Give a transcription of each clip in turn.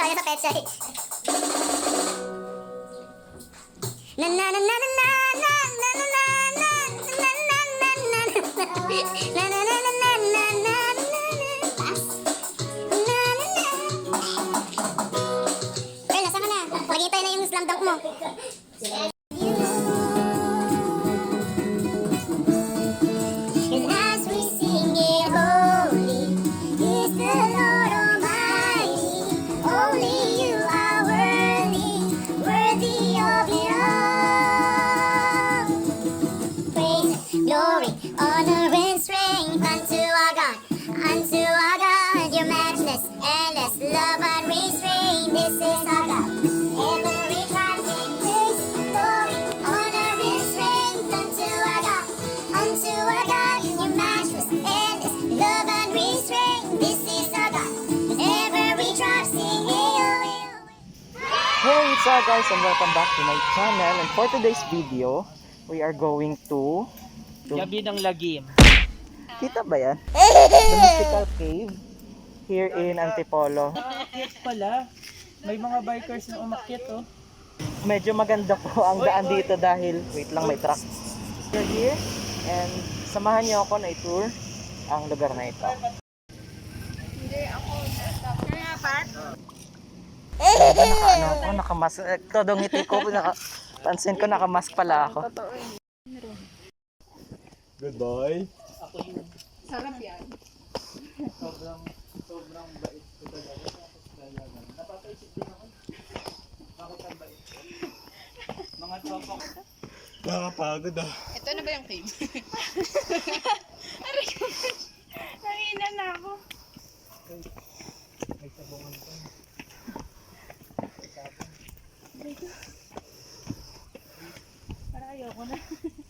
tayo sa petsa eh. Na na na na na na na na na na na na na na na na na na. Well, nasa ka na? Naghihintay na yung slam dunk mo. And as we sing it, holy is the Lord Almighty. Only you are worthy, worthy of it all. Praise, glory, honor, and strength unto our God, unto our God. Your matchless, endless love and restraint. This is our God. Every tribe sing praise, glory, honor, and strength unto our God, unto our God. Your matchless, endless love and restraint. This is our God. Every tribe sing hail, hail. Hey, what's up guys, and welcome back to my channel. And for today's video, we are going to Gabi ng Lagim. kita ba yan? The Mystical Cave here in Antipolo. Cute pala. May mga bikers na umakyat oh. Medyo maganda po ang daan dito dahil wait lang, may truck. We're here and samahan niyo ako na i-tour ang lugar na ito. Nakamask. Todo ngiti ko, pansin ko nakamask pala ako. Goodbye. Sarap yan. Sobrang bait ko talaga. Napapaisip din ako. Bakit ang bait? Mga tropa ko. Nakakapagod ah. Ito na ba yung cave? Aray ko. Nangina na ako. May sabungan ko. Para ayoko na.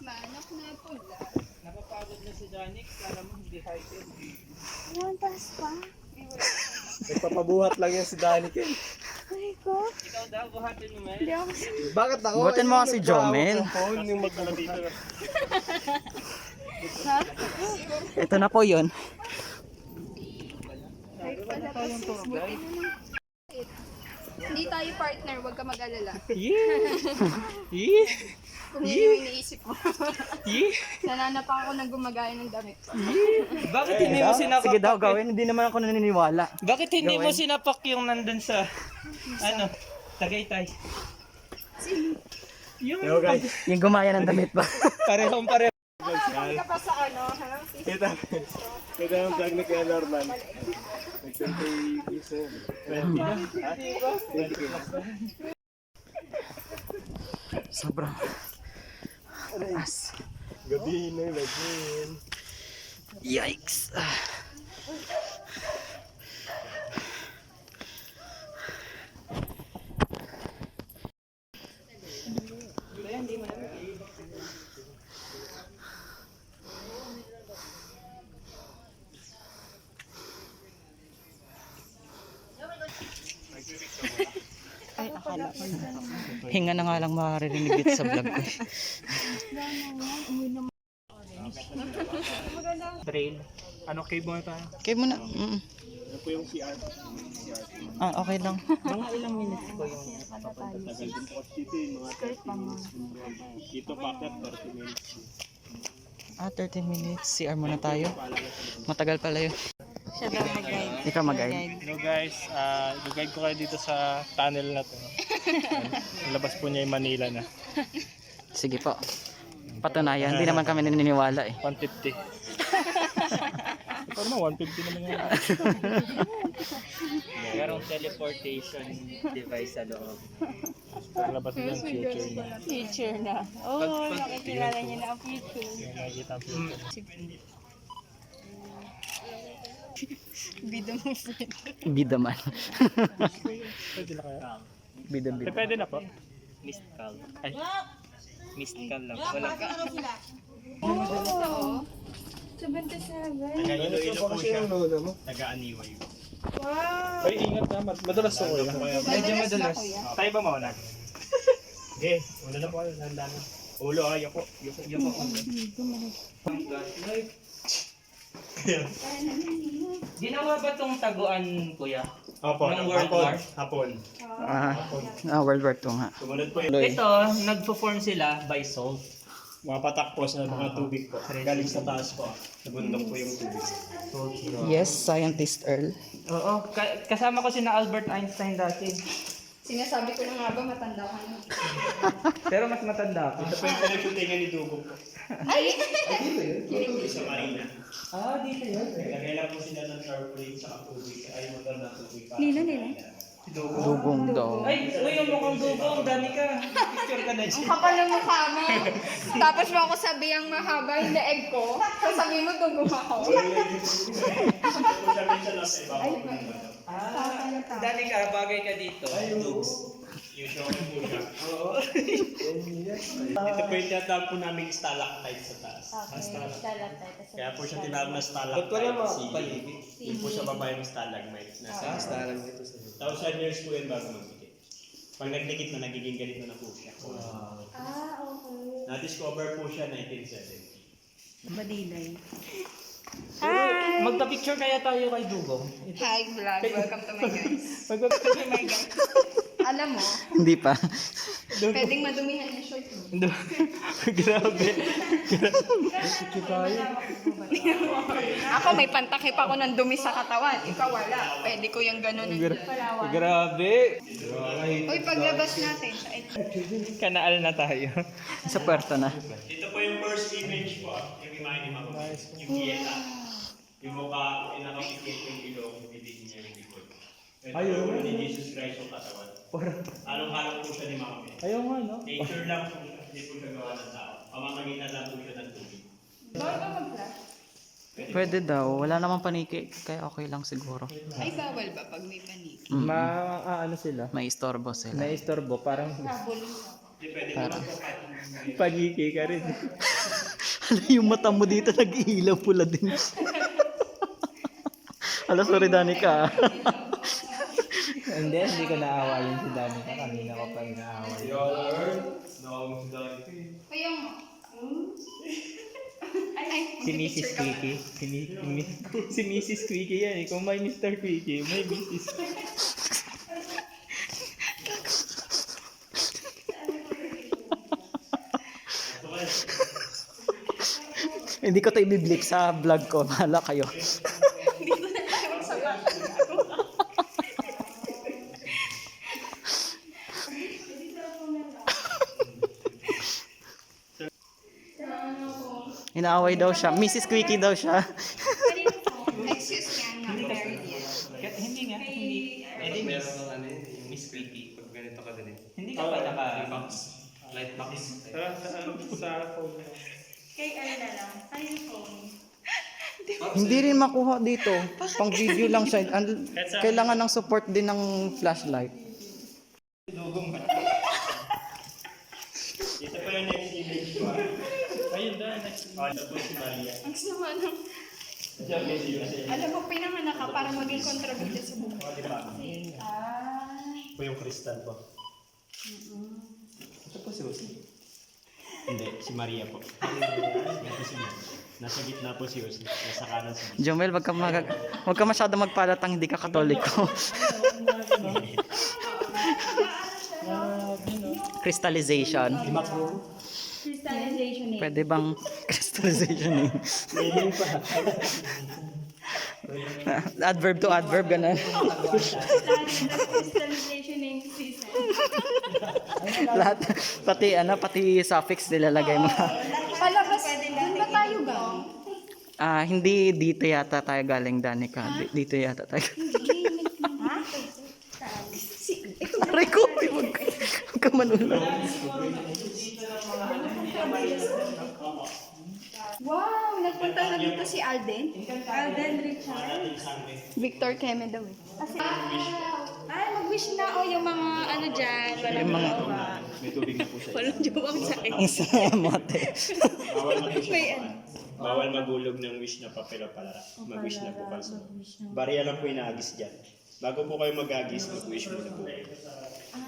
Manok na pula. Napapagod na si Janix. Kala mo hindi hyper. One taas pa. Nagpapabuhat lang yan si Danny Ken. Aray ko. Ikaw daw, buhatin mo Hindi men. ako Bakit ako? Buhatin mo nga si Jomel. Yung dito. Ha? Ito na po yun. Like pala pa sis. Buti mo na. Hindi tayo partner. Huwag ka mag-alala. Kung yun yung iniisip mo. Nananapa ako ng gumagaya ng damit. Bakit hindi mo sinapak? Sige daw gawin, hindi naman ako naniniwala. Bakit hindi mo sinapak yung nandun sa ano? Tagaytay. Yung Yo guys, Yung gumaya ng damit ba? parehong pareho. Ka pa sa ano? Harang sis. kita yung vlog ni Kuya Norman. Nag-20 piso. 20 na? Ha? 20 piso. Sobrang taas. Gabi na yung lagin. Yikes! Ay, akala ko na. Hinga na nga lang maririnig dito sa vlog ko. Trail. Ano cave mo tayo? Kaya mo na. Ano po yung CR? Ah, okay lang. Mga ilang minutes ko yung Tagal din po dito yung mga 30 Dito packet 30 minutes. Ah, 30 minutes. CR muna tayo. Matagal pala yun. Siya daw mag-guide. Ikaw mag-guide. Hello guys, i-guide ko kayo dito sa tunnel na to. Ang labas po niya yung Manila na. Sige po. Patunayan. Hindi naman kami naniniwala eh. 150. Ito naman, 150 naman yan. Merong teleportation device sa loob. Ang labas niya yung future niya. Future na. Oh, nakikilala niya na ang future. Nakikita ang future. Bida mo friend. Bida man. Pwede na kaya? Bida bida. Pwede na po. Missed call. Ay, missed call lang. Wala ka. Oo. 77. Iloilo po siya. Taga-aniway. Wow. Ay, ingat na. Madalas ako yan. Medyo madalas. Tayo ba mauna? Okay, una na po. Handa na. Ulo, ayoko. Ayoko. Ginawa ba tong taguan, kuya? Opo, Ng World hapon. War? Hapon. World War II nga. Sumunod po yun. Ito, nagpo-form sila by salt. Mga patak po sa mga tubig po. Galing sa taas po. Sa bundok po yung tubig. Yes, scientist Earl. Oo, kasama ko si na Albert Einstein dati. Sinasabi ko na nga ba matanda ka na. Pero mas matanda ako. Ito po yung pinagsutingan ni Dugong po. Ay! Sa Marina. Dito yun. Lagay lang po sila ng tarpaulin sa tubig. Ay, motor na tubig. Nila. Dugong daw. Ay, yung mukhang dugong. Dami ka. Picture ka na Ang kapal ng mukha mo. Tapos mo ako sabihang mahaba yung leeg ko. Sasabihin mo dugong ako. Dami ka. Bagay ka dito. Yung show po siya. Ito po yung tinatawag po namin stalactite sa taas. Kaya po siya tinawag na stalactite. Yung po sa baba yung stalagmite. Nasa stalagmite. 1,000 years po yun bago magdikit. Pag nagdikit na, nagiging ganito na po siya. Okay. Na-discover po siya 1970. Madilay. Magpa-picture kaya tayo kay Dugong. Hi vlog, welcome to my guys. Magpa-picture Oh my God. Alam mo, Hindi pa. pwedeng madumihan yung short mo. Grabe. Ako may pantakip ako ng dumi sa katawan. Ikaw wala. Pwede ko yung ganun. Grabe. Uy, paglabas natin. Kanaal na tayo. Sa puerta na. Ito po yung first image po. Yung imahe ni Mama. Yung Pieta. Yung mukha, pinakapikit yung ilong, yung bibig niya, yung likod. Ito po yung ni Jesus Christ yung katawan. Halong-halong po siya ni Mama. Ayaw nga, no? Nature lang po siya. Hindi po siya gawa ng tao. Pamamagitan lang po siya ng tubig. Bawal ba mag-flash? Pwede daw. Wala namang paniki. Kaya okay lang siguro. Ay, bawal ba pag may panik? Ano sila? May istorbo sila. Naistorbo, parang Hindi pwede naman po kahit pagiki ka rin. Hala, yung mata mo dito nag-iilaw pula din. Hala, sorry Danica. Hindi ko naawayin si Danica. Kanina ko pa inaaway. Kaya mo. Ay, Si Mrs. Quickie. Si Mrs. Quickie yan eh. Kung may Mr. Quickie, may Mrs. Hindi ko ito ibiblip sa vlog ko. Hala kayo. hindi ko na tayo magsabat. Inaaway daw siya. Mrs. Quickie daw siya. Excuse me, I'm not married yet. Hindi nga. Hindi. Meron ng ano yun, yung Miss Quickie, pag ganito ka din. Hindi ka pa Box. Light box. Sa phone. Kay ano na lang, ano yung phone? Hindi rin makuha dito. Pang video lang siya. Kailangan ng support din ng flashlight. Ito po yung next image ko. Ayun na, next image. Ito po si Maria. Ang sama ng... Alam mo, pinanganak ka para maging kontrabida sa buhay. Ito po yung kristal po. Ito po si Jose. Hindi, si Maria po. Ito si Maria. Nasa gitna po si Jose. Nasa kanan si Jose. Jomel, wag ka masyado magpalatang hindi ka katoliko. Crystallization. Crystallization Pwede bang crystallization eh? Adverb to adverb, ganun. Crystallization name season. Lahat, pati suffix nilalagay mo. Palabas, dun ba tayo ba? Hindi dito yata tayo galing, Danica. Dito yata tayo. Ha? Aray ko, huwag ka manulang. Wow, nagpunta na dito si Alden. Alden Richard. Victor Keme daw eh. Ay, mag-wish na o yung mga ano dyan. Walang Yung mga May tubig na po siya. Walang jowang sa akin. ang samote. Bawal na po siya. May ano. Bawal magulog ng wish na papel o palara. Mag-wish na po kasi. Bariya lang po inaagis dyan. Bago po kayo mag-agis, mag-wish muna po.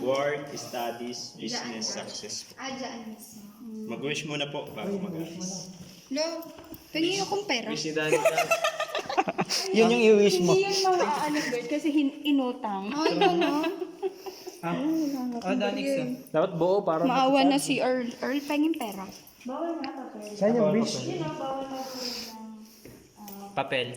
Work, studies, business, success. Dyan mismo. Mag-wish muna po bago mag-agis. Lo, tingin akong pera. Miss ni Danica. Yun yung i-wish mo. Hindi yun mga ano, girl, kasi inutang. Ay, gano'n. Dapat buo para Maawa na si Earl. Earl, pengin pera. Saan yung wish? Papel.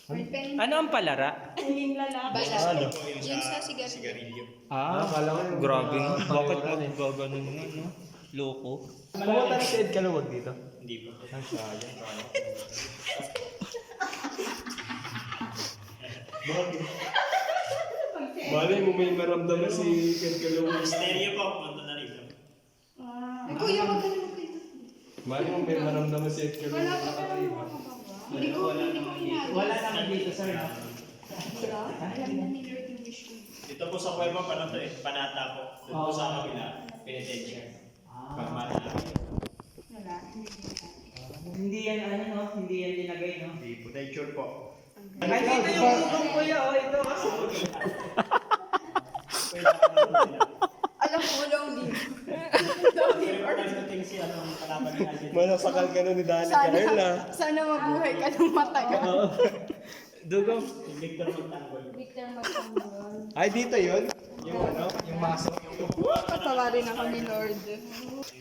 Earl, pengin Ano ang palara? yung lalaki. Ano? Yun sa sigarilyo. Sigarilyo. Grabe. Bakit magaganon nga, no? Loko. Pumunta na si Ed Kalawag dito. Hindi pa. Malay mo may maramdaman si Ed Kalawag. Stereo po, punta na rito. Ay, kuya, wag ka naman dito. Malay mo may maramdaman si Ed Kalawag. Wala ka pero hindi ko inayos. Wala naman dito, sir. Alam na ni Lord yung wish ko. Dito po sa kuweba, to eh, panata po. Doon po sa kabila, penitensya. Pagmata namin. Wala, hindi ko. Hindi yan ano, no? Hindi yan linagay, no? Hindi po, nature po. Ay, dito yung bugong kuya, oh. Ito kasi. Alam ko, long live. Manasakal ka na ni Danny Carl ah. Sana mabuhay ka ng matagal. Dugong. Victor Magtanggol. Victor Magtanggol. Ay, dito yun? Yung ano? Yung maso. Patawarin ako ni Lord.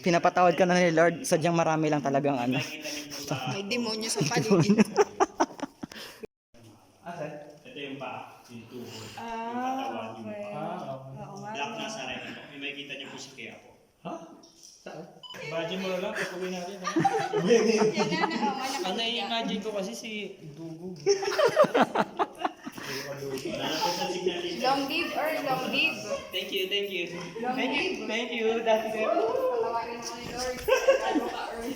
Pinapatawad ka na ni Lord, sadyang marami lang talagang ano. May demonyo sa paligid. Ito yung paa, yung tuhod, yung Ah, katawan, yung okay. paa. Oo nga. Black na sa right po. May makikita niyo po si Kea po. Imagine mo na lang, pag-uwi natin. Yan na, na. Ano i-imagine ko kasi si Dugo. Wala na po sa signal dito. Long live or long live. Thank you, thank you. Long live. Thank you, Daddy. Patawarin ako ni Lord. Ano ka, Earl?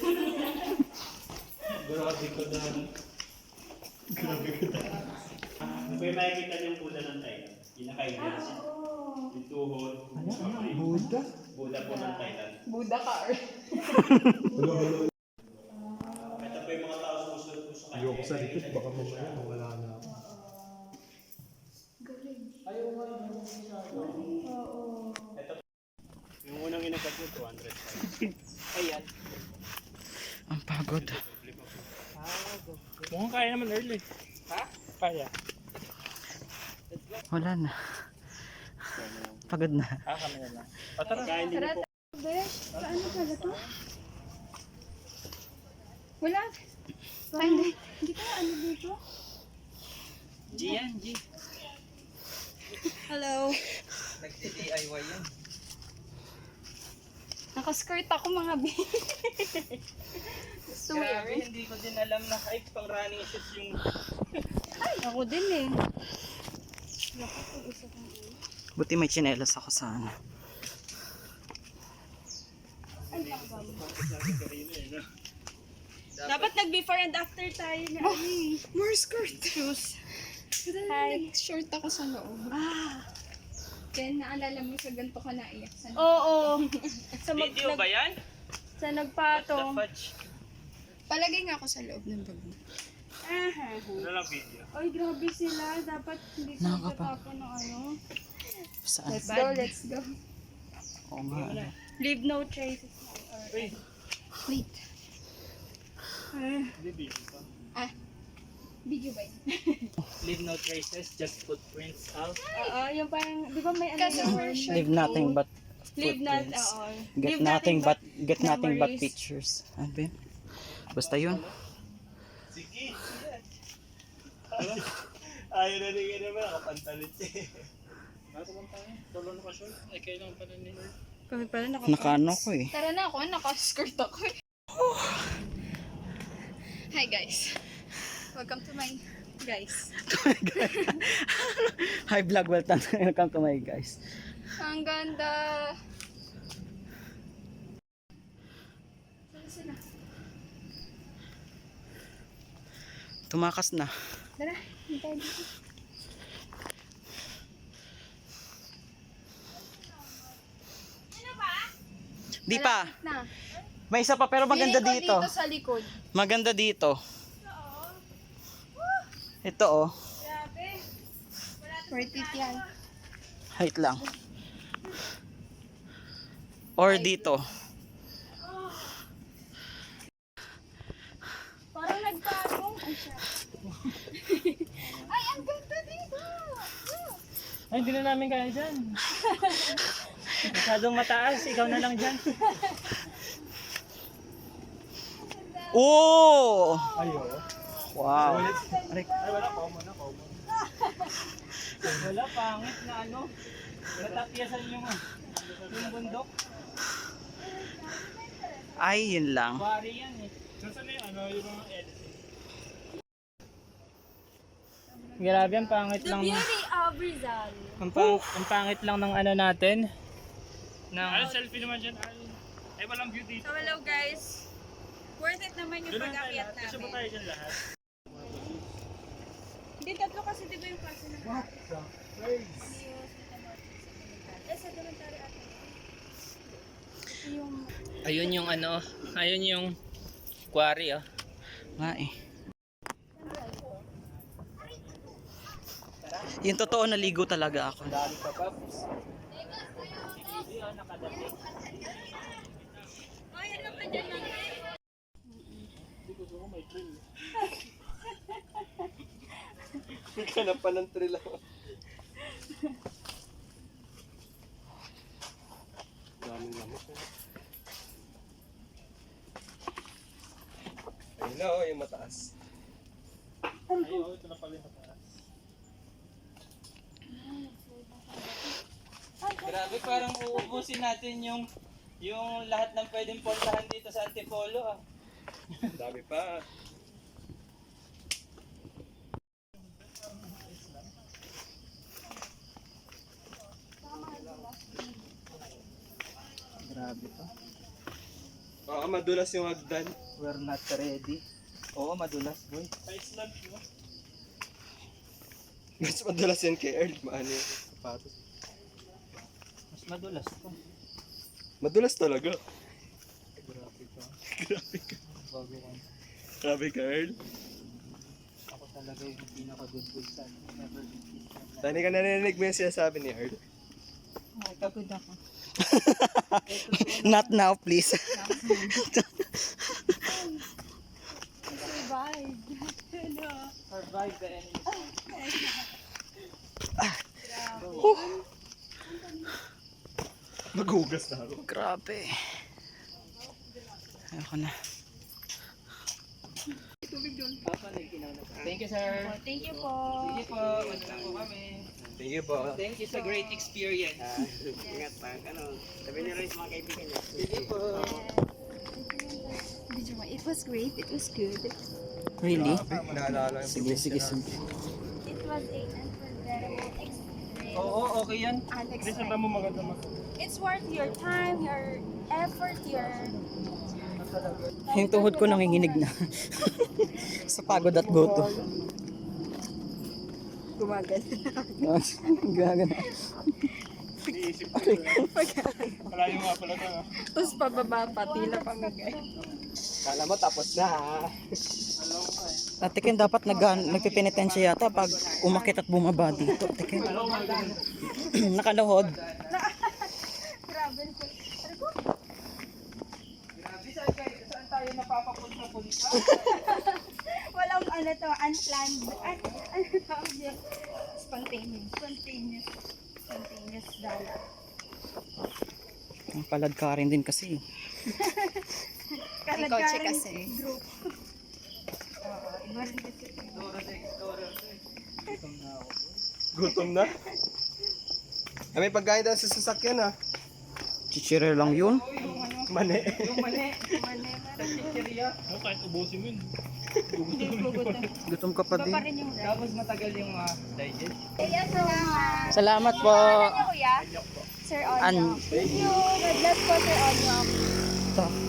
Grabe ko na. Kung may makikita niyo yung Buddha ng Thailand, yung nakahiga siya. Yung tuhod, yung kamay. Buddha? Buddha po ng Thailand. Buddha ka, Earl. Ito po yung mga tao sumusunod po sa kanya. Ayoko sa likod, baka mamaya mawala na ako. Yung unang inagat niyo, 200. Ayan. Ang pagod. Mukhang kaya naman early. Ha? Kaya. Wala na. Pagod na. Kami na lang. O tara. Kain din niyo po. Besh, paano pala to? Wala. Ay, hindi ka ano dito? G yan, G. Hello. Nagdi-DIY yan. Nakaskirt ako mga baby. Gusto mo Grabe, yun? hindi ko din alam na kahit pang running shoes yung... Ako din eh. Buti may tsinelas ako sa ano. Dapat nag-before and after tayo na. More skirt. Shoes. Hi. Nag-short ako sa loob. Then, naalala mo sa ganito ka naiyak sa Oo. sa Video ba yan? Sa nagpato. Fudge. Palagay nga ako sa loob ng bag mo. Ano lang video? Ay, grabe sila. Dapat hindi ko tatapon ng ano. Saan? Let's go, let's go. Oo nga. ano. Leave no traces. Wait. Video ba yun? Leave no traces, just footprints out. Oo, yung parang, di ba may ano yun? Leave nothing but Leave not, footprints. oo. Get Leave nothing but memories. pictures. Ano ba yun? Basta yun. Sige. Ayaw na rin naman, nakapantalit siya. Ay, kailangan pa na nila. Kami pala Nakaano ko eh. Tara na ako, naka-skirt ako eh. Hi guys. Welcome to my guys. Hi vlog, welcome to my guys. Ang ganda. Saan sila? Tumakas na. Tara, hintay dito. Di pa. Na. May isa pa pero maganda Feeling ko dito. dito sa likod. Maganda dito. Ito oh. Worth it yan. Height lang. Or dito. Parang nagpagong. Ay, siya. Ay, hindi na namin kaya dyan. Masyadong mataas, ikaw na lang dyan. Oh! Ayo. Wow. Ay, wala, common na, common. Wala, pangit na ano. Natapyasan yung bundok. Ay, yun lang. Bari yan eh. Saan na yung ano, yung mga editing? Grabe, ang pangit lang. Beauty of Rizal. Ang pangit lang ng ano natin. Ay, selfie naman dyan. Ay, walang beauty. So hello guys. Worth it naman yung pag-akyat Kasi ba namin. tayo dyan lahat? Hindi, tatlo kasi di ba yung klase na What the craze? Sa elementary ate. Yung Ayun yung ano, ayun yung quarry oh. Nga eh. Yung totoo, naligo talaga ako. ay, ano pa dyan lang? Naghanap pa ng trail ako. Daming lamok. Ayun na, yung mataas. Ayun, ito na pala yung mataas. Grabe, parang uubusin natin yung lahat ng pwedeng puntahan dito sa Antipolo ah. Dami pa. Grabe pa. Oo, madulas yung hagdan. We're not ready. Oo, madulas boy. Pa-Islam yun. Mas madulas yan kay Earl. Maano yung sapatos. Mas madulas to. Madulas talaga. Grabe ka. Grabe ka. Bago ka. Grabe ka, Earl. Ako talaga yung pinaka-good boy sa never be kiss. Tani ka narinig mo yung sinasabi ni Earl? Pagod ako. Not now, please. Survive. Hello. Survive the enemy. Maghugas na ako. Grabe. Ayoko na. Thank you, sir. Thank you po. Sige po, welcome po kami. Thank you po. Thank you sa great experience. Ingat pa. Ano, sabi niyo rin sa mga kaibigan niyo. Sige po. It was great. It was good. Really? Naalala yung Sige, sige, sige. It was a unforgettable experience. Oo, okay yan. Unexpected. mo maganda mag- It's worth your time, your effort, your... Yung tuhod ko nanginginig na. Sa pagod at goto. Gumagal. Gagana. Malayo nga pala ito. Tapos pababa pa, tila pamigay. Kala mo tapos na. Ate Ken, dapat nagpipinitensya yata pag umakit at bumaba dito. Ate Ken. Nakaluhod. Grabe. Saan tayo napapapunta-punta? Walang ano to, unplanned. Ano tawag yun? Spontaneous. Spontaneous diet. Ang palad ka rin din kasi. Kotse kasi. Group. Iba rin kasi. Gutom na. May pagkain daw sa sasakyan ah. Chichire lang yun. Mani. Oh, kahit ubusin mo yun. Hindi pugutan. Gutom ka pa Iba din. pa rin yung rice. Tapos matagal yung digest. Kaya salamat. Salamat po. Ano kuya? Sir Onyok. An- Thank you. God bless po, Sir Onyok. Ito.